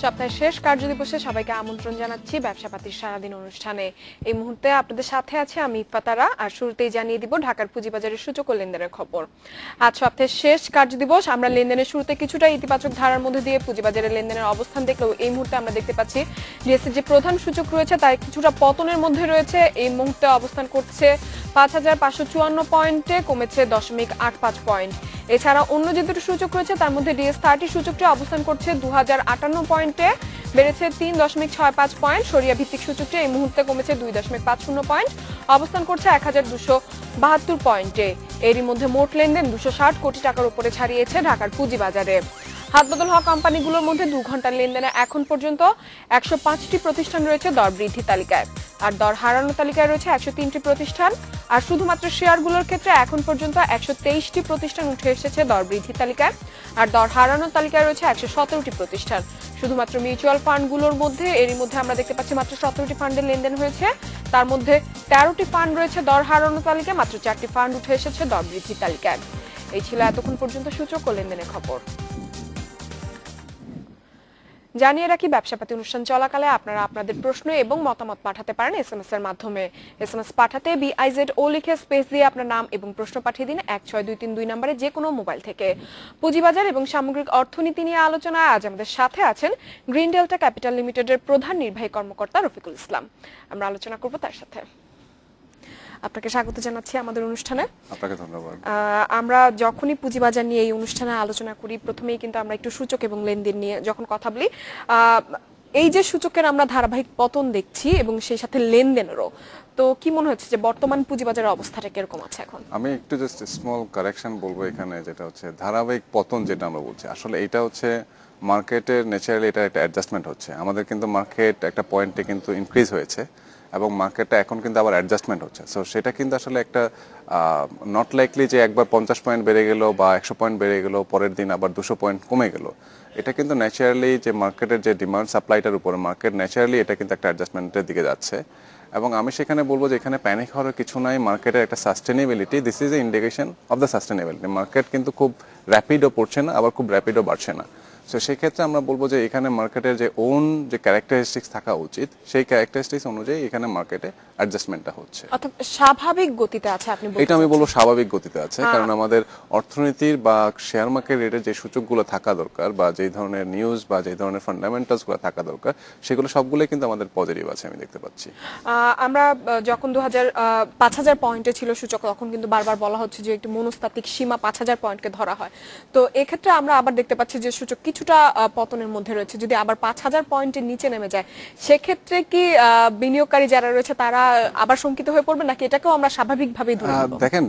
সপ্তাহের শেষ কার্যদিবসে সবাইকে আমন্ত্রণ জানাচ্ছি ব্যবসাপাতির সারাদিন অনুষ্ঠানে। এই মুহূর্তে আপনাদের সাথে আছে আমি ইফাতারা। আর শুরুতেই জানিয়ে দিব ঢাকার পুঁজিবাজারের সূচক ও লেনদেনের খবর। আজ সপ্তাহের শেষ কার্যদিবস। আমরা লেনদেনের শুরুতে কিছুটা ইতিবাচক ধারার মধ্যে দিয়ে পুঁজিবাজারের লেনদেনের অবস্থান দেখলেও এই মুহূর্তে আমরা দেখতে পাচ্ছি ডিএসসি যে প্রধান সূচক রয়েছে তার কিছুটা পতনের মধ্যে রয়েছে। এই মুহূর্তে অবস্থান করছে ৫,৫৫৪ পয়েন্টে, কমেছে 0.85 পয়েন্ট। এছাড়া অন্য যে দুটো সূচক রয়েছে তার মধ্যে ডিএস30 সূচকটি অবস্থান করছে 2058 পয়েন্টে, বেড়েছে 3.65 পয়েন্ট। সরিয়া ভিত্তিক সূচকটি এই মুহূর্তে কমেছে 2.50 পয়েন্ট, অবস্থান করছে 1272 পয়েন্টে। এরই মধ্যে মোট লেনদেন 260 কোটি টাকার উপরে ছাড়িয়েছে ঢাকার পুঁজিবাজারে। হাতবদল হওয়া কোম্পানিগুলোর মধ্যে 2 ঘন্টার লেনদেনে এখন পর্যন্ত 105টি প্রতিষ্ঠান রয়েছে দর বৃদ্ধি তালিকায়, আর দর হারানো তালিকায় রয়েছে 103টি প্রতিষ্ঠান। আর শুধুমাত্র শেয়ারগুলোর ক্ষেত্রে এখন পর্যন্ত 123টি প্রতিষ্ঠান উঠে এসেছে দর বৃদ্ধি তালিকায়, আর দর হারানোর তালিকায় রয়েছে 117টি প্রতিষ্ঠান। শুধুমাত্র মিউচুয়াল ফান্ডগুলোর মধ্যে এরই মধ্যে আমরা দেখতে পাচ্ছি মাত্র 17টি ফান্ডের লেনদেন হয়েছে। তার মধ্যে 13টি ফান্ড রয়েছে দর হারানো তালিকায়, মাত্র 4টি ফান্ড উঠে এসেছে দর বৃদ্ধি তালিকায়। এই ছিল এতক্ষণ পর্যন্ত সূচক ও লেনদেনের খবর। জানিয়ে রাখি ব্যবসাপাতি অনুষ্ঠান চলাকালে আপনারা আপনাদের প্রশ্ন এবং মতামত পাঠাতে পারেন এসএমএস এর মাধ্যমে। এসএমএস পাঠাতে BIZO লিখে স্পেস দিয়ে আপনার নাম এবং প্রশ্ন পাঠিয়ে দিন 16232 নম্বরে যে কোনো মোবাইল থেকে। পুঁজিবাজার এবং সামগ্রিক অর্থনীতি নিয়ে আলোচনায় আজ আমাদের সাথে আছেন গ্রিন ডেল্টা ক্যাপিটাল লিমিটেডের প্রধান নির্বাহী কর্মকর্তা রফিকুল ইসলাম। আমরা আলোচনা করব তার সাথে। আপনাকে স্বাগত জানাচ্ছি আমাদের অনুষ্ঠানে। আপনাকে ধন্যবাদ। আমরা যখনই পুঁজিবাজার নিয়ে এই অনুষ্ঠানে আলোচনা করি প্রথমেই কিন্তু আমরা একটু সূচক এবং লেনদেন নিয়ে যখন কথা বলি, এই যে সূচকের আমরা ধারাবাহিক পতন দেখছি এবং সেই সাথে লেনদেনেরও, তো কি মনে হচ্ছে যে বর্তমান পুঁজিবাজারের অবস্থাটা কিরকম আছে এখন? আমি একটু জাস্ট স্মল কারেকশন বলবো এখানে, যেটা হচ্ছে ধারাবাহিক পতন যেটা আমরা বলছি, আসলে এটা হচ্ছে মার্কেটের ন্যাচারালি এটা একটা অ্যাডজাস্টমেন্ট হচ্ছে। আমাদের কিন্তু মার্কেট একটা পয়েন্টে কিন্তু ইনক্রিজ হয়েছে এবং মার্কেটটা এখন কিন্তু আবার অ্যাডজাস্টমেন্ট হচ্ছে। সো সেটা কিন্তু আসলে একটা নট লাইকলি যে একবার 50 পয়েন্ট বেড়ে গেল বা 100 পয়েন্ট বেড়ে গেল, পরের দিন আবার 200 পয়েন্ট কমে গেল। এটা কিন্তু ন্যাচারালি যে মার্কেটের যে ডিমান্ড সাপ্লাইটার উপরে মার্কেট ন্যাচারালি এটা কিন্তু একটা অ্যাডজাস্টমেন্টের দিকে যাচ্ছে। এবং আমি সেখানে বলবো যে এখানে প্যানিক হওয়ার কিছু নাই। মার্কেটের একটা sustainability, this is a indication of the sustainability. Market কিন্তু খুব র্যাপিডও পড়ছে না, আবার খুব র্যাপিডও বাড়ছে না। সো সেক্ষেত্রে আমরা বলবো যে এখানে মার্কেটের যে ওন যে ক্যারেক্টারিস্টিক্স থাকা উচিত সেই ক্যারেক্টারিস্টিক্স অনুযায়ী এখানে মার্কেটে অ্যাডজাস্টমেন্টটা হচ্ছে, অর্থাৎ স্বাভাবিক গতিতে আছে। আপনি এটা আমি বলবো স্বাভাবিক গতিতে আছে, কারণ আমাদের অর্থনীতির বা শেয়ার মার্কেট রেটের যে সূচকগুলো থাকা দরকার বা যেই ধরনের নিউজ বা যেই ধরনের ফান্ডামেন্টালসগুলো থাকা দরকার সেগুলো সবগুলোই কিন্তু আমাদের পজিটিভ আছে আমি দেখতে পাচ্ছি। আমরা যখন 5,000 পয়েন্টে ছিল সূচক, তখন কিন্তু বারবার বলা হচ্ছে যে একটি মনস্তাত্ত্বিক সীমা 5,000 পয়েন্টকে ধরা হয়। তো এক্ষেত্রে আমরা আবার দেখতে পাচ্ছি যে সূচক কিছুটা পতনের মধ্যে রয়েছে। যদি আবার 5,000 পয়েন্টের নিচে নেমে যায় সেক্ষেত্রে কি বিনিয়োগকারী যারা রয়েছে তারা আবার শঙ্কিত হয়ে পড়বে, নাকি এটাকেও আমরা স্বাভাবিকভাবেই ধরে নেব? দেখেন,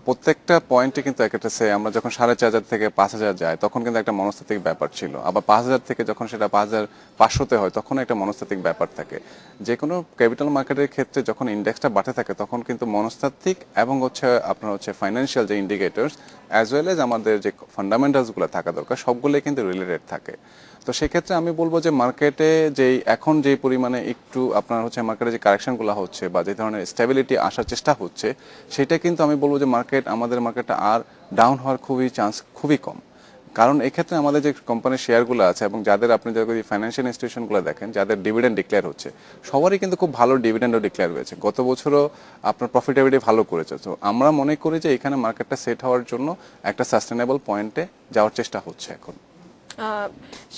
প্রত্যেকটা পয়েন্টে কিন্তু একটা আমরা যখন 4,500 থেকে 5,000 যায় তখন কিন্তু একটা মনস্তাত্ত্বিক ব্যাপার ছিল, আবার 5,000 থেকে যখন সেটা 5,500-তে হয় তখন একটা মনস্তাত্ত্বিক ব্যাপার থাকে। যে কোনো ক্যাপিটাল মার্কেটের ক্ষেত্রে যখন ইন্ডেক্সটা বাড়তে থাকে তখন কিন্তু মনস্তাত্ত্বিক এবং আপনার ফাইন্যান্সিয়াল যে ইন্ডিকেটরস অ্যাজ ওয়েল এজ আমাদের যে ফান্ডামেন্টালসগুলো থাকা দরকার সবগুলোই কিন্তু রিলেটেড থাকে। তো সেক্ষেত্রে আমি বলবো যে মার্কেটে এখন যে পরিমাণে একটু মার্কেটে যে কারেকশনগুলো হচ্ছে বা যে ধরনের স্টেবিলিটি আসার চেষ্টা হচ্ছে সেটা কিন্তু আমি বলবো যে আমাদের মার্কেটটা আর ডাউন হওয়ার খুবই কম। কারণ এক্ষেত্রে আমাদের যে কোম্পানির শেয়ারগুলো আছে এবং আপনি যদি ফাইন্যান্সিয়াল ইনস্টিটিউশনগুলো দেখেন যাদের ডিভিডেন্ড ডিক্লেয়ার হচ্ছে সবারই কিন্তু খুব ভালো ডিভিডেন্ডও ডিক্লেয়ার হয়েছে। গত বছরও আপনার প্রফিটেবিলিটি ভালো করেছে। তো আমরা মনে করি যে এখানে মার্কেটটা সেট হওয়ার জন্য একটা সাস্টেনেবল পয়েন্টে যাওয়ার চেষ্টা হচ্ছে এখন।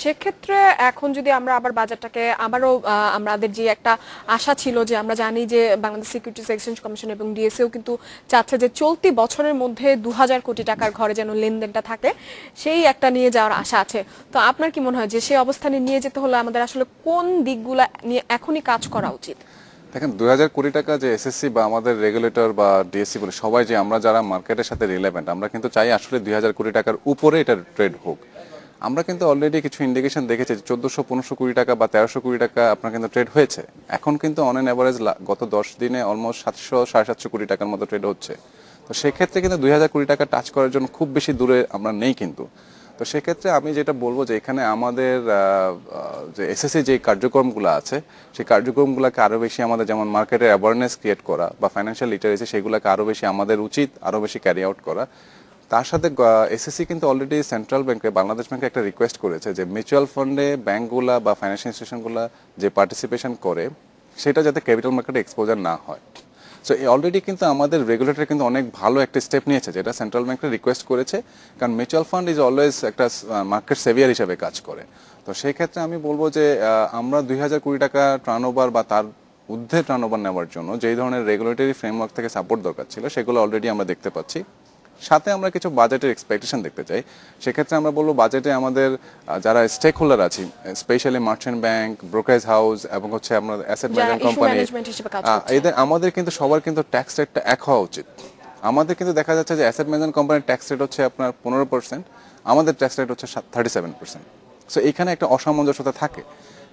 সেক্ষেত্রে এখন যদি আমরা আবার বাজারটাকে আবারও আমাদের যে একটা আশা ছিল যে আমরা জানি যে বাংলাদেশ সিকিউরিটিজ এক্সচেঞ্জ কমিশন এবং ডিএসইও কিন্তু চাচ্ছে যে চলতি বছরের মধ্যে 2,000 কোটি টাকার ঘরে যেন লেনদেনটা থাকে, সেই একটা নিয়ে যাওয়ার আশা আছে। তো আপনার কি মনে হয় যে সেই অবস্থানে নিয়ে যেতে হলে আমাদের আসলে কোন দিকগুলো নিয়ে এখনই কাজ করা উচিত? দেখেন, 2,000 কোটি টাকা যে এসএসসি বা আমাদের রেগুলেটর বা ডিএসসি বলে সবাই যে আমরা যারা মার্কেটের সাথে রিলেভেন্ট আমরা কিন্তু চাই আসলে 2,000 কোটি টাকার উপরে এটা ট্রেড হোক। আমরা কিন্তু অলরেডি কিছু ইন্ডিকেশন দেখেছি 1,400-1,500 কোটি টাকা বা 1,300 কোটি টাকা আপনার কিন্তু ট্রেড হয়েছে। এখন কিন্তু অন অ্যান অ্যাভারেজ গত 10 দিনে অলমোস্ট 700-750 কোটি টাকার মতো ট্রেড হচ্ছে। তো সেক্ষেত্রে কিন্তু 2,000 কোটি টাকা টাচ করার জন্য খুব বেশি দূরে আমরা নেই কিন্তু। তো সেক্ষেত্রে আমি যেটা বলবো যে এখানে আমাদের যে এসএসসি যে কার্যক্রমগুলো আছে সেই কার্যক্রমগুলোকে আরও বেশি আমাদের, যেমন মার্কেটের অ্যাওয়ারনেস ক্রিয়েট করা বা ফাইন্যান্সিয়াল লিটারেসি, সেগুলোকে আরও বেশি আমাদের উচিত আরও বেশি ক্যারি আউট করা। তার সাথে এসএসসি কিন্তু অলরেডি সেন্ট্রাল ব্যাংকে বাংলাদেশ ব্যাংকে একটা রিকোয়েস্ট করেছে যে মিউচুয়াল ফান্ডে ব্যাংকগুলা বা ফাইন্যান্সিয়াল ইনস্টিটিউশনগুলো যে পার্টিসিপেশন করে সেটা যাতে ক্যাপিটাল মার্কেটে এক্সপোজার না হয়। সো অলরেডি কিন্তু আমাদের রেগুলেটর কিন্তু অনেক ভালো একটা স্টেপ নিয়েছে, যেটা সেন্ট্রাল ব্যাংকের রিকোয়েস্ট করেছে, কারণ মিউচুয়াল ফান্ড ইজ অলওয়েজ একটা মার্কেট সেভিয়ার হিসেবে কাজ করে। তো সেই ক্ষেত্রে আমি বলবো যে আমরা 2000 কোটি টাকা টার্নওভার বা তার ঊর্ধ্বে টার্নওভার নেওয়ার জন্য যেই ধরনের রেগুলেটরি ফ্রেমওয়ার্ক থেকে সাপোর্ট দরকার ছিল সেগুলো অলরেডি আমরা দেখতে পাচ্ছি। সাথে আমরা কিছু বাজেটের এক্সপেকটেশন দেখতে চাই। সেক্ষেত্রে আমরা বলবো বাজেটে আমাদের যারা স্টেক হোল্ডার আছি, specially merchant bank, brokerage house এবং হচ্ছে আমরা অ্যাসেট ম্যানেজমেন্ট কোম্পানি, এদের আমাদের কিন্তু সবার কিন্তু ট্যাক্স রেটটা এক হওয়া উচিত। আমাদের কিন্তু দেখা যাচ্ছে যে অ্যাসেট ম্যানেজমেন্ট কোম্পানির ট্যাক্স রেট হচ্ছে আপনার 15%, আমাদের ট্যাক্স রেট হচ্ছে 37%। সো এখানে একটা অসামঞ্জস্যতা থাকে।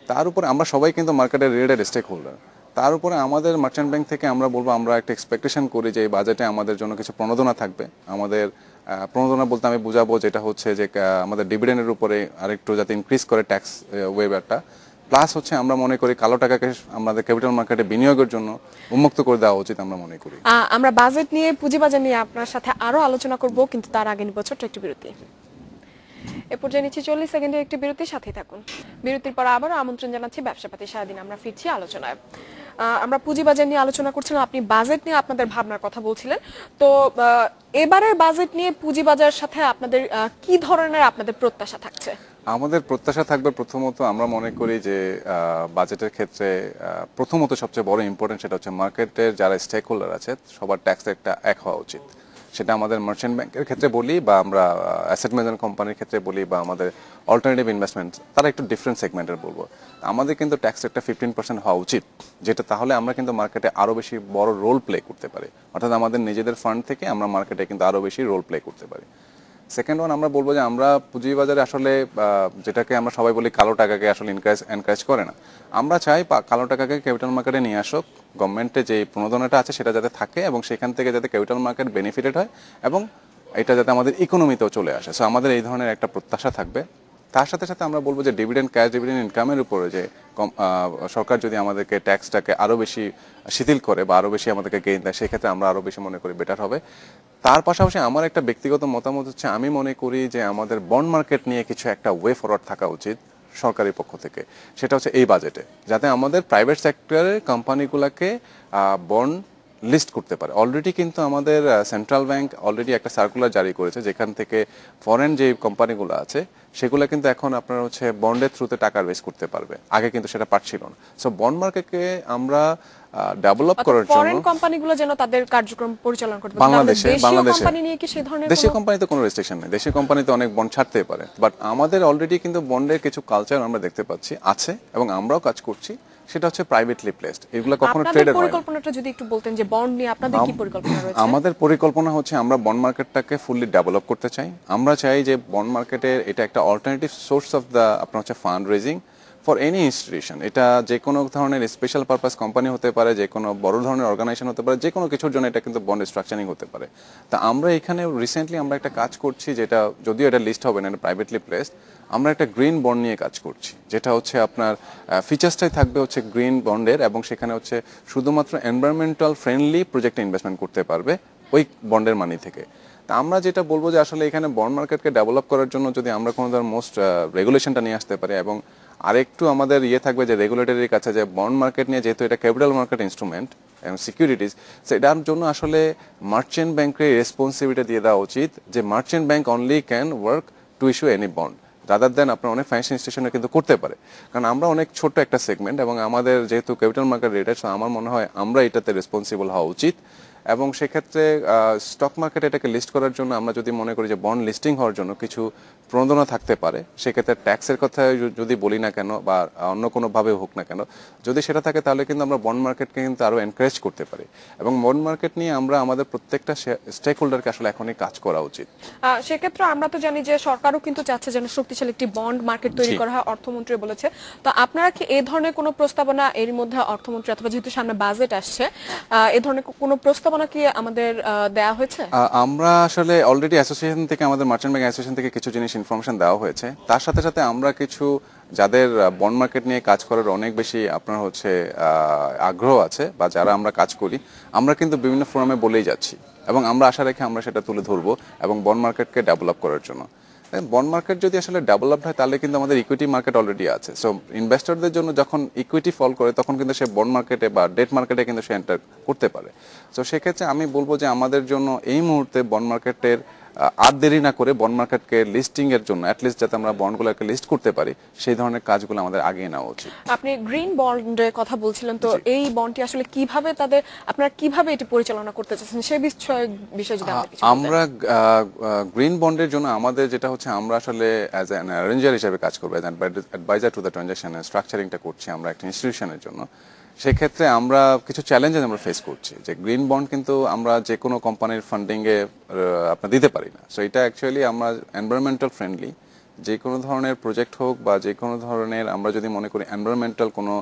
তার উপরে আমরা সবাই কিন্তু মার্কেটের রিলেটেড স্টেক হোল্ডার, তার উপরে আমাদের মার্চেন্ট ব্যাংক থেকে আমরা বলবো আমরা একটা এক্সপেকটেশন করি যে এই বাজেটে আমাদের জন্য কিছু প্রণোদনা থাকবে। আমাদের প্রণোদনা বলতে আমি বুঝাবো যেটা হচ্ছে যে আমাদের ডিভিডেন্ডের উপরে আরেকটু যাতে ইনক্রিজ করে ট্যাক্স ওয়েভারটা, প্লাস হচ্ছে আমরা মনে করি কালো টাকাকে আমাদের ক্যাপিটাল মার্কেটে বিনিয়োগের জন্য উন্মুক্ত করে দেওয়া উচিত আমরা মনে করি। আমরা বাজেট নিয়ে, পুঁজিবাজার নিয়ে আপনার সাথে আরো আলোচনা করব, কিন্তু তার আগে নিব ছোট্ট একটি বিরতি। এ পর্যায়ে নিচ্ছি 40 সেকেন্ডের একটি বিরতি, সাথেই থাকুন। বিরতির পর আবারও আমন্ত্রণ জানাচ্ছি ব্যবসাপাতি সারাদিন। আমরা ফিরছি আলোচনায়। আমরা পুঁজিবাজার নিয়ে আলোচনা করছিলাম, আপনি বাজেট নিয়ে আপনাদের ভাবনার কথা বলছিলেন। তো এবারের বাজেট নিয়ে পুঁজিবাজারের সাথে আপনাদের কি ধরনের আপনাদের প্রত্যাশা থাকছে? আমাদের প্রত্যাশা থাকবে প্রথমত আমরা মনে করি যে বাজেটের ক্ষেত্রে প্রথমত সবচেয়ে বড় ইম্পর্টেন্ট সেটা হচ্ছে মার্কেটের যারা স্টেক হোল্ডার আছে সবার ট্যাক্স রেটটা এক হওয়া উচিত। সেটা আমাদের মার্চেন্ট ব্যাংকের ক্ষেত্রে বলি বা আমরা অ্যাসেট ম্যানেজমেন্ট কোম্পানির ক্ষেত্রে বলি বা আমাদের অল্টারনেটিভ ইনভেস্টমেন্ট, তারা একটু ডিফারেন্ট সেগমেন্টের বলবো। আমাদের কিন্তু ট্যাক্স রেটটা 15% হওয়া উচিত, যেটা তাহলে আমরা কিন্তু মার্কেটে আরও বেশি বড় রোল প্লে করতে পারি। অর্থাৎ আমাদের নিজেদের ফান্ড থেকে আমরা মার্কেটে কিন্তু আরও বেশি রোল প্লে করতে পারি। সেকেন্ড ওয়ান, আমরা বলবো যে আমরা পুঁজিবাজারে আসলে যেটাকে আমরা সবাই বলি কালো টাকাকে আসলে এনকারেজ করে না। আমরা চাই কালো টাকাকে ক্যাপিটাল মার্কেটে নিয়ে আসুক, গভর্নমেন্টে যে প্রণোদনাটা আছে সেটা যাতে থাকে এবং সেখান থেকে যাতে ক্যাপিটাল মার্কেট বেনিফিটেড হয় এবং এটা যাতে আমাদের ইকোনমিতেও চলে আসে। সো আমাদের এই ধরনের একটা প্রত্যাশা থাকবে। তার সাথে সাথে আমরা বলবো যে ডিভিডেন্ড, ক্যাশ ডিভিডেন্ড ইনকামের উপরে যে সরকার যদি আমাদেরকে ট্যাক্সটাকে আরও বেশি শিথিল করে বা আরও বেশি আমাদেরকে গেইন দেয়, সেক্ষেত্রে আমরা আরও বেশি মনে করি বেটার হবে। তার পাশাপাশি আমার একটা ব্যক্তিগত মতামত হচ্ছে, আমি মনে করি যে আমাদের বন্ড মার্কেট নিয়ে কিছু একটা ওয়ে ফরওয়ার্ড থাকা উচিত সরকারের পক্ষ থেকে। সেটা হচ্ছে এই বাজেটে যাতে আমাদের প্রাইভেট সেক্টরের কোম্পানিগুলোকে বন্ড লিস্ট করতে পারে। অলরেডি কিন্তু আমাদের সেন্ট্রাল ব্যাংক অলরেডি একটা সার্কুলার জারি করেছে, যেখান থেকে ফরেন যে কোম্পানিগুলো আছে সেগুলো কিন্তু এখন আপনার হচ্ছে বন্ডের থ্রুতে টাকা রেজ করতে পারবে, আগে কিন্তু সেটা পারছিল না। সো বন্ড মার্কেটকে আমরা ডেভেলপ করার জন্য ফরেন কোম্পানিগুলো যেন তাদের কার্যক্রম পরিচালনা করতে পারে। বাংলাদেশে কোম্পানি নিয়ে কি সেই ধরনের দেশীয় কোম্পানিতে কোনো রেস্ট্রিকশন নেই, দেশীয় কোম্পানিতে অনেক বন্ড ছাড়তে পারে, বাট আমাদের অলরেডি কিন্তু বন্ডের কিছু কালচার আমরা দেখতে পাচ্ছি আছে এবং আমরাও কাজ করছি, সেটা হচ্ছে প্রাইভেটলি প্লেসড। এগুলো কখনো ট্রেডেড হয় না। পরিকল্পনাটা যদি একটু বলতেন যে বন্ড নিয়ে আপনাদের কি পরিকল্পনা রয়েছে? আমাদের পরিকল্পনা হচ্ছে আমরা বন্ড মার্কেটটাকে ফুললি ডেভেলপ করতে চাই। আমরা চাই যে বন্ড মার্কেটের এটা একটা অল্টারনেটিভ সোর্স অফ দ্য আপনার হচ্ছে fund raising for any institution. এটা যে কোনো ধরনের স্পেশাল পারপাস কোম্পানি হতে পারে, যে কোনো বড় ধরনের অর্গানাইজেশন হতে পারে, যে কোনো কিছুর জন্য এটা কিন্তু বন্ড স্ট্রাকচারিং হতে পারে। তা আমরা এখানে রিসেন্টলি আমরা একটা কাজ করছি, যেটা যদিও এটা লিস্ট হবে না, এটা প্রাইভেটলি প্লেসড। আমরা একটা গ্রিন বন্ড নিয়ে কাজ করছি, যেটা হচ্ছে আপনার ফিচার্সটাই থাকবে হচ্ছে গ্রিন বন্ডের, এবং সেখানে হচ্ছে শুধুমাত্র এনভায়রনমেন্টাল ফ্রেন্ডলি প্রজেক্টে ইনভেস্টমেন্ট করতে পারবে ওই বন্ডের মানি থেকে। তা আমরা যেটা বলবো যে আসলে এখানে বন্ড মার্কেটকে ডেভেলপ করার জন্য যদি আমরা কোনো ধরনের মোস্ট রেগুলেশনটা নিয়ে আসতে পারি, এবং আরেকটু আমাদের থাকবে যে রেগুলেটরির কাছে যে বন্ড মার্কেট নিয়ে, যেহেতু এটা ক্যাপিটাল মার্কেট ইনস্ট্রুমেন্ট এবং সিকিউরিটিজ, সেটার জন্য আসলে মার্চেন্ট ব্যাংকের রেসপন্সিবিলিটি দিয়ে দেওয়া উচিত যে merchant bank only can work to issue any bond, rather than আপনার অনেক ফাইন্যান্সিয়াল ইনস্টিটিউশনে কিন্তু করতে পারে। কারণ আমরা অনেক ছোট একটা সেগমেন্ট এবং আমাদের যেহেতু ক্যাপিটাল মার্কেট রেটেড, আমার মনে হয় আমরা এটাতে রেসপন্সিবল হওয়া উচিত। এবং সেক্ষেত্রে স্টক মার্কেটে এটাকে লিস্ট করার জন্য আমরা যদি মনে করি যে বন্ড লিস্টিং হওয়ার জন্য কিছু প্রণোদনা থাকতে পারে, সেক্ষেত্রে ট্যাক্সের কথা যদি বলি না কেন বা অন্য কোনোভাবে হোক না কেন, যদি সেটা থাকে তাহলে কিন্তু আমরা বন্ড মার্কেটকে কিন্তু আরও এনকারেজ করতে পারি। এবং বন্ড মার্কেট নিয়ে আমরা আমাদের প্রত্যেকটা স্টেক হোল্ডারকে আসলে এখনই কাজ করা উচিত। সেক্ষেত্রে আমরা তো জানি যে সরকারও কিন্তু চাচ্ছে যেন শক্তিশালী একটি বন্ড মার্কেট তৈরি করা হয়, অর্থমন্ত্রী বলেছে। তো আপনারা কি এই ধরনের কোনো প্রস্তাবনা এর মধ্যে অর্থমন্ত্রী, অথবা যেহেতু সামনে বাজেট আসছে, এই ধরনের কোনো প্রস্তাবনা পরিকল্পনা কি আমাদের দেয়া হয়েছে? আমরা আসলে অলরেডি অ্যাসোসিয়েশন থেকে, আমাদের মার্চেন্ট ব্যাংক অ্যাসোসিয়েশন থেকে কিছু জিনিস ইনফরমেশন দেওয়া হয়েছে। তার সাথে সাথে আমরা কিছু যাদের বন্ড মার্কেট নিয়ে কাজ করার অনেক বেশি আপনার হচ্ছে আগ্রহ আছে বা যারা আমরা কাজ করি, আমরা কিন্তু বিভিন্ন ফোরামে বলেই যাচ্ছি এবং আমরা আশা রেখে আমরা সেটা তুলে ধরবো এবং বন্ড মার্কেটকে ডেভেলপ করার জন্য। বন্ড মার্কেট যদি আসলে ডেভেলপড হয় তাহলে কিন্তু আমাদের ইকুইটি মার্কেট অলরেডি আছে। সো ইনভেস্টরদের জন্য যখন ইকুইটি ফল করে তখন কিন্তু সে বন্ড মার্কেটে বা ডেট মার্কেটে কিন্তু সে এন্টার করতে পারে। সো সেক্ষেত্রে আমি বলবো যে আমাদের জন্য এই মুহূর্তে বন্ড মার্কেটের আর দেরি না করে বন্ড মার্কেটকে লিস্টিং এর জন্য অ্যাটলিস্ট যাতে আমরা বন্ডগুলোকে লিস্ট করতে পারি সেই ধরনের কাজগুলো আমাদের আগিয়ে নেওয়া উচিত। আপনি গ্রিন বন্ডের কথা বলছিলেন, তো এই বন্ডটি আসলে কিভাবে আপনারা কিভাবে এটি পরিচালনা করতে চাচ্ছেন সেই বিষয়ে যদি আমাদের কিছু বলতেন। আমরা গ্রিন বন্ডের জন্য আমাদের যেটা হচ্ছে আমরা আসলে অ্যাজ অ্যান অ্যারেঞ্জার হিসেবে কাজ করবো, as adviser to the transaction স্ট্রাকচারিংটা করছি আমরা একটা ইনস্টিটিউশনের জন্য। সেক্ষেত্রে আমরা কিছু চ্যালেঞ্জেস আমরা ফেস করছি যে গ্রিন বন্ড কিন্তু আমরা যে কোনো কোম্পানির ফান্ডিংয়ে আপনার দিতে পারি না। সো এটা অ্যাকচুয়ালি আমরা এনভায়রনমেন্টাল ফ্রেন্ডলি যে কোনো ধরনের প্রজেক্ট হোক বা যে কোনো ধরনের আমরা যদি মনে করি এনভায়রনমেন্টাল কোনো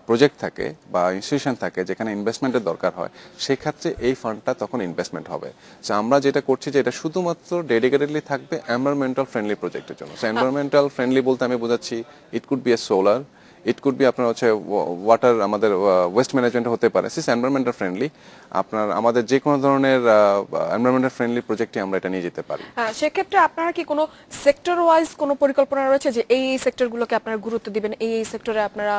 প্রজেক্ট থাকে বা ইনস্টিটিউশন থাকে যেখানে ইনভেস্টমেন্টের দরকার হয়, সেক্ষেত্রে এই ফান্ডটা তখন ইনভেস্টমেন্ট হবে। সো আমরা যেটা করছি যে এটা শুধুমাত্র ডেডিকেটেডলি থাকবে এনভায়রনমেন্টাল ফ্রেন্ডলি প্রজেক্টের জন্য। সো এনভায়রনমেন্টাল ফ্রেন্ডলি বলতে আমি বোঝাচ্ছি it could B A solar, it could be আপনার হচ্ছে ওয়াটার, আমাদের ওয়েস্ট ম্যানেজমেন্ট হতে পারে, সিস এনভায়রনমেন্টাল ফ্রেন্ডলি। আপনার আমাদের যে কোনো ধরনের এনভায়রনমেন্টাল ফ্রেন্ডলি প্রজেক্টে আমরা এটা নিয়ে যেতে পারি। সেক্ষেত্রে আপনারা কি কোনো সেক্টর ওয়াইজ কোনো পরিকল্পনা রয়েছে যে এই সেক্টরগুলোকে আপনারা গুরুত্ব দিবেন, এই সেক্টরে আপনারা?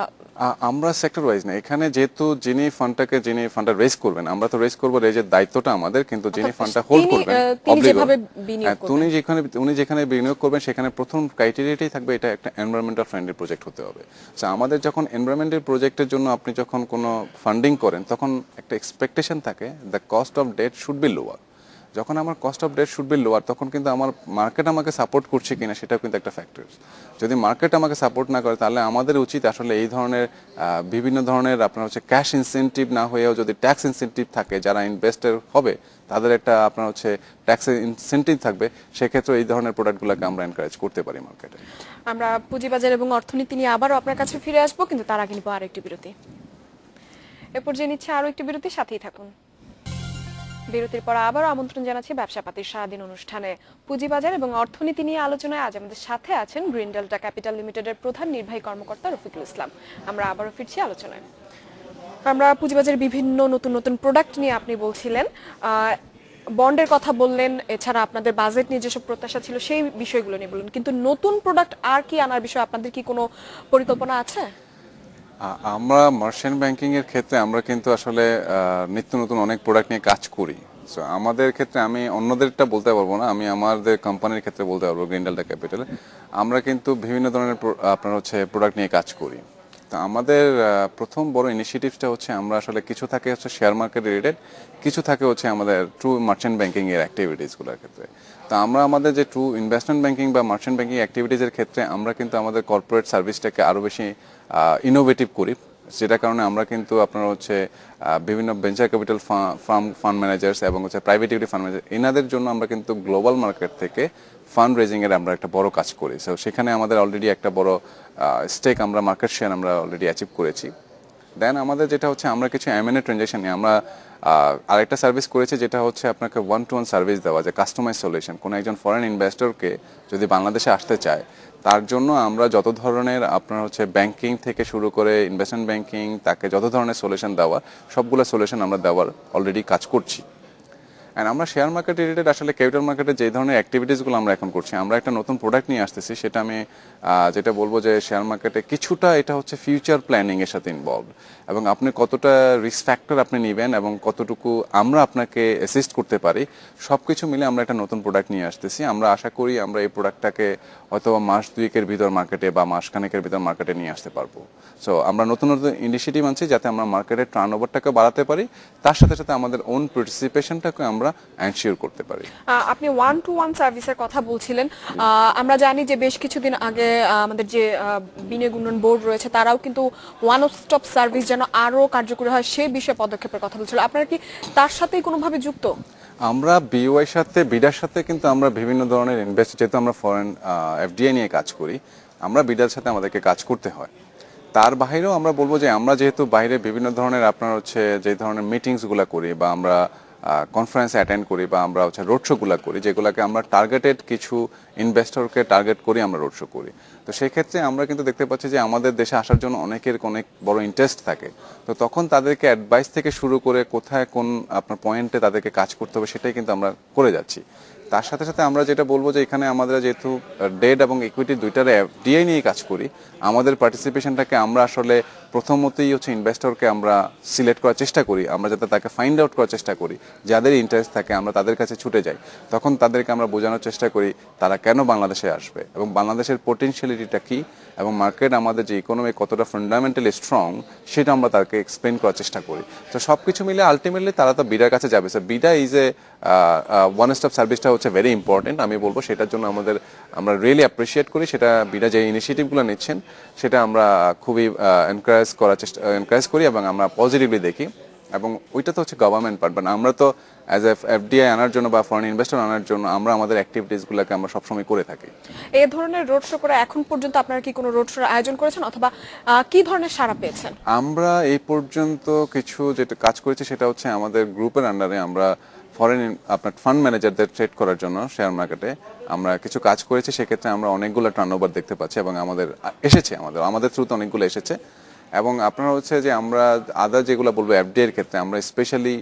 আমরা সেক্টর ওয়াইজ না, এখানে যেহেতু যিনি ফান্ডটা রেজ করবেন, আমরা তো রেজ করবো, রেজের দায়িত্বটা আমাদের, কিন্তু যিনি ফান্ডটা হোল্ড করবেন উনি যেখানে বিনিয়োগ করবেন সেখানে প্রথম ক্রাইটেরিয়াটাই থাকবে এটা একটা এনভায়রনমেন্টাল ফ্রেন্ডলি প্রজেক্ট হতে হবে। সো আমাদের যখন এনভায়রনমেন্টাল প্রজেক্টের জন্য আপনি যখন কোনো ফান্ডিং করেন তখন একটা এক্সপেকটেশন থাকে the cost of debt should be lower. যখন আমার cost of debt should be lower তখন কিন্তু আমার মার্কেট আমাকে সাপোর্ট করছে কিনা সেটাও কিন্তু একটা ফ্যাক্টর। যদি মার্কেট আমাকে সাপোর্ট না করে তাহলে আমাদের উচিত আসলে এই ধরনের বিভিন্ন ধরনের আপনার হচ্ছে ক্যাশ ইনসেন্টিভ না হয়েও যদি ট্যাক্স ইনসেন্টিভ থাকে, যারা ইনভেস্টার হবে তাদের একটা আপনার হচ্ছে ট্যাক্স ইনসেন্টিভ থাকবে, সেক্ষেত্রে এই ধরনের প্রোডাক্টগুলোকে আমরা এনকারেজ করতে পারি মার্কেটে। আমরা পুঁজিবাজার এবং অর্থনীতি নিয়ে আবারও আপনার কাছে ফিরে আসবো, কিন্তু তার আগে নিব আরেকটি বিরতি। এ পর্যায়ে নিচ্ছে আরো একটি বিরতি, সাথেই থাকুন। বিরতির পর আবারও আমন্ত্রণ জানাচ্ছি ব্যবসাপাতির সারাদিন অনুষ্ঠানে। পুঁজিবাজার এবং অর্থনীতি নিয়ে আলোচনায় আজ আমাদের সাথে আছেন গ্রিন ডেল্টা ক্যাপিটাল লিমিটেডের প্রধান নির্বাহী কর্মকর্তা রফিকুল ইসলাম। আমরা আবারও ফিরছি আলোচনায়। আমরা পুঁজিবাজারের বিভিন্ন নতুন নতুন প্রোডাক্ট নিয়ে আপনি বলছিলেন, বন্ডের কথা বললেন, এছাড়া আপনাদের বাজেট নিয়ে যেসব প্রত্যাশা ছিল সেই বিষয়গুলো নিয়ে বললেন, কিন্তু নতুন প্রোডাক্ট আর কি আনার বিষয়ে আপনাদের কি কোনো পরিকল্পনা আছে? আমরা মার্চেন্ট ব্যাংকিং এর ক্ষেত্রে আমরা কিন্তু আসলে নিত্য নতুন অনেক প্রোডাক্ট নিয়ে কাজ করি। সো আমাদের ক্ষেত্রে আমি অন্যদেরটা বলতে পারবো না, আমি আমাদের কোম্পানির ক্ষেত্রে বলতে পারবো গ্রিন ডেল্টা ক্যাপিটালে আমরা কিন্তু বিভিন্ন ধরনের আপনার হচ্ছে প্রোডাক্ট নিয়ে কাজ করি। তো আমাদের প্রথম বড় ইনিশিয়েটিভটা হচ্ছে আমরা আসলে কিছু থাকে হচ্ছে শেয়ার মার্কেট রিলেটেড, কিছু থাকে হচ্ছে আমাদের ট্রু মার্চেন্ট ব্যাংকিং এর অ্যাক্টিভিটিসগুলোর ক্ষেত্রে। তো আমরা আমাদের যে ট্রু ইনভেস্টমেন্ট ব্যাংকিং বা মার্চেন্ট ব্যাংকিং অ্যাক্টিভিটিসের ক্ষেত্রে আমরা কিন্তু আমাদের কর্পোরেট সার্ভিসটাকে আরও বেশি ইনোভেটিভ করি, যেটার কারণে আমরা কিন্তু আপনার হচ্ছে বিভিন্ন ভেঞ্চার ক্যাপিটাল ফান্ড ম্যানেজার্স এবং হচ্ছে প্রাইভেট ইকুইটি ফান্ড ম্যানেজার এনাদের জন্য আমরা কিন্তু গ্লোবাল মার্কেট থেকে ফান্ড রেজিং এর আমরা একটা বড় কাজ করি। সো সেখানে আমাদের অলরেডি একটা বড় স্টেক আমরা মার্কেট শেয়ার আমরা অলরেডি অ্যাচিভ করেছি। দেন আমাদের যেটা হচ্ছে আমরা কিছু M&A ট্রানজাকশন নিয়ে আমরা আরেকটা সার্ভিস করেছি, যেটা হচ্ছে আপনাকে 1-to-1 সার্ভিস দেওয়া, যে কাস্টমাইজ সলিউশন। কোনো একজন ফরেন ইনভেস্টরকে যদি বাংলাদেশে আসতে চায় তার জন্য আমরা যত ধরনের আপনার হচ্ছে ব্যাংকিং থেকে শুরু করে ইনভেস্টমেন্ট ব্যাংকিং, তাকে যত ধরনের সলিউশন দেওয়া সবগুলো সলিউশন আমরা দেওয়ার অলরেডি কাজ করছি। অ্যান্ড আমরা শেয়ার মার্কেট রিলেটেড আসলে ক্যাপিটাল মার্কেটে যে ধরনের অ্যাক্টিভিটিসগুলো আমরা এখন করছি, আমরা একটা নতুন প্রোডাক্ট নিয়ে আসতেছি, সেটা আমি যেটা বলবো যে শেয়ার মার্কেটে কিছুটা এটা হচ্ছে ফিউচার প্ল্যানিং এর সাথে ইনভলভ, এবং আপনি কতটা রিস্ক ফ্যাক্টর আপনি নেবেন এবং কতটুকু আমরা আপনাকে অ্যাসিস্ট করতে পারি, সব কিছু মিলে আমরা একটা নতুন প্রোডাক্ট নিয়ে আসতেছি। আমরা আশা করি আমরা এই প্রোডাক্টটাকে হয়তো মাস দুয়েকের ভিতর মার্কেটে বা মাসখানেকের ভিতর মার্কেটে নিয়ে আসতে পারবো। সো আমরা নতুন নতুন ইনিশিয়েটিভ আনছি যাতে আমরা মার্কেটের টার্নওভারটাকে বাড়াতে পারি, তার সাথে সাথে আমাদের ওন পার্টিসিপেশনটাকে আমরা এনশিওর করতে পারি। আপনি 1-to-1 সার্ভিসের কথা বলছিলেন, আমরা জানি যে বেশ কিছুদিন আগে আমাদের যে বিনিয়োগ উন্নয়ন বোর্ড রয়েছে তারাও কিন্তু ওয়ান স্টপ সার্ভিস যেন আরো কার্যকরী হয় সেই বিষয়ে পদক্ষেপের কথা বলছিল। আপনারা কি তার সাথেই কোনোভাবে যুক্ত? আমরা বিওআই সাথে বিডার সাথে কিন্তু আমরা বিভিন্ন ধরনের ইনভেস্ট, যেহেতু আমরা ফরেন এফডিআই নিয়ে কাজ করি, আমরা বিডার সাথে আমাদেরকে কাজ করতে হয়। তার বাইরেও আমরা বলবো যে আমরা যেহেতু বাইরে বিভিন্ন ধরনের আপনার হচ্ছে যে ধরনের মিটিংসগুলো করি বা আমরা কনফারেন্স অ্যাটেন্ড করি বা আমরা হচ্ছে রোড শোগুলো করি, যেগুলোকে আমরা টার্গেটেড কিছু ইনভেস্টরকে টার্গেট করি আমরা রোড শো করি। তো সেই ক্ষেত্রে আমরা কিন্তু দেখতে পাচ্ছি যে আমাদের দেশে আসার জন্য অনেকের অনেক বড় ইন্টারেস্ট থাকে। তো তখন তাদেরকে অ্যাডভাইস থেকে শুরু করে কোথায় কোন আপনার পয়েন্টে তাদেরকে কাজ করতে হবে সেটাই কিন্তু আমরা করে যাচ্ছি। তার সাথে সাথে আমরা যেটা বলবো যে এখানে আমাদের যেহেতু ডেট এবং ইকুইটি দুইটার ডিআই নিয়ে কাজ করি, আমাদের পার্টিসিপেশনটাকে আমরা আসলে প্রথমতই হচ্ছে ইনভেস্টরকে আমরা সিলেক্ট করার চেষ্টা করি, আমরা যাতে তাকে ফাইন্ড আউট করার চেষ্টা করি, যাদের ইন্টারেস্ট থাকে আমরা তাদের কাছে ছুটে যাই। তখন তাদেরকে আমরা বোঝানোর চেষ্টা করি তারা কেন বাংলাদেশে আসবে এবং বাংলাদেশের পোটেনশিয়ালিটিটা কী এবং মার্কেট আমাদের যে ইকোনমি কতটা ফান্ডামেন্টালি স্ট্রং সেটা আমরা তাকে এক্সপ্লেন করার চেষ্টা করি। তো সব কিছু মিলে আলটিমেটলি তারা তো বিডার কাছে যাবে। Sir BIDA is a one stop সার্ভিসটা হচ্ছে ভেরি ইম্পর্টেন্ট। আমি বলবো সেটার জন্য আমরা রিয়েলি অ্যাপ্রিসিয়েট করি সেটা বিডা যে ইনিশিয়েটিভগুলো নিচ্ছেন সেটা আমরা খুবই এনকারেজ করি এবং আমরা পজিটিভলি দেখি। এবং ওইটা তো হচ্ছে গভর্নমেন্ট পার্ট, বাট আমরা তো অ্যাজ এ এফডিআই আনার জন্য বা ফরেন ইনভেস্টর আনার জন্য আমরা আমাদের অ্যাক্টিভিটিসগুলোকে আমরা সবসময় করে থাকি। এই ধরনের রোড শো করে এখন পর্যন্ত আপনারা কি কোনো রোড শোর আয়োজন করেছেন অথবা কি ধরনের সাড়া পেয়েছেন? আমরা এই পর্যন্ত কিছু যেটা কাজ করেছি সেটা হচ্ছে আমাদের গ্রুপের আন্ডারে আমরা ফরেন আপনার ফান্ড ম্যানেজারদের ট্রেড করার জন্য শেয়ার মার্কেটে আমরা কিছু কাজ করেছি। সেক্ষেত্রে আমরা অনেকগুলো টার্নওভার দেখতে পাচ্ছি এবং আমাদের থ্রুতে অনেকগুলো এসেছে। এবং আপনারা হচ্ছে যে আমরা আদার যেগুলো বলবো এফডিআই এর ক্ষেত্রে আমরা স্পেশালি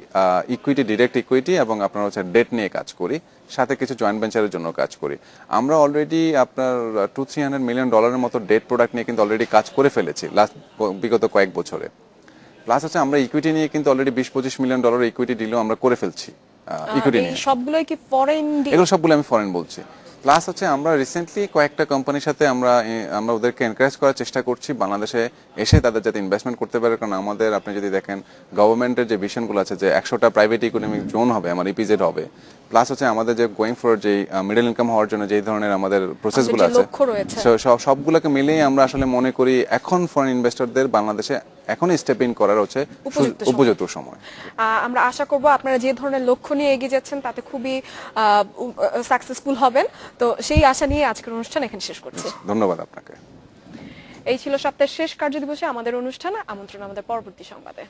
ইকুইটি, ডিরেক্ট ইকুইটি এবং আপনারা হচ্ছে ডেট নিয়ে কাজ করি, সাথে কিছু জয়েন্ট ভেঞ্চারের জন্য কাজ করি। আমরা অলরেডি আপনার $200-300 মিলিয়ন মতো ডেট প্রোডাক্ট নিয়ে কিন্তু অলরেডি কাজ করে ফেলেছি বিগত কয়েক বছরে। প্লাস হচ্ছে আমরা ইকুইটি নিয়ে কিন্তু অলরেডি $20-25 মিলিয়ন ইকুইটি ডিলও আমরা করে ফেলছি। ইকুইটি নিয়ে সবগুলোই কি ফরেন? এগুলো সবগুলো আমি ফরেন বলছি। প্লাস হচ্ছে আমরা রিসেন্টলি কয়েকটা কোম্পানির সাথে আমরা ওদেরকে এনকারেজ করার চেষ্টা করছি বাংলাদেশে এসে তাদের যাতে ইনভেস্টমেন্ট করতে পারে। কারণ আমাদের আপনি যদি দেখেন গভর্নমেন্টের যে ভিশনগুলো আছে যে 100টা প্রাইভেট ইকোনমিক জোন হবে, আমার ইপিজেড হবে, প্লাস হচ্ছে আমাদের যে গোয়িং ফর যে মিডল ইনকাম হওয়ার জন্য যেই ধরনের আমাদের প্রসেসগুলো আছে সবগুলোকে মিলিয়ে আমরা আসলে মনে করি এখন ফরেন ইনভেস্টরদের বাংলাদেশে এখনই স্টেপ ইন করার হচ্ছে উপযুক্ত সময়। আমরা আশা করব আপনারা যে ধরনের লক্ষ্য নিয়ে এগিয়ে যাচ্ছেন তাতে খুবই সাকসেসফুল হবেন। তো সেই আশা নিয়ে আজকের অনুষ্ঠান এখানে শেষ করছি। ধন্যবাদ আপনাকে। এই ছিল সপ্তাহের শেষ কার্যদিবসে আমাদের অনুষ্ঠান। আমন্ত্রণ আমাদের পরবর্তী সংবাদে।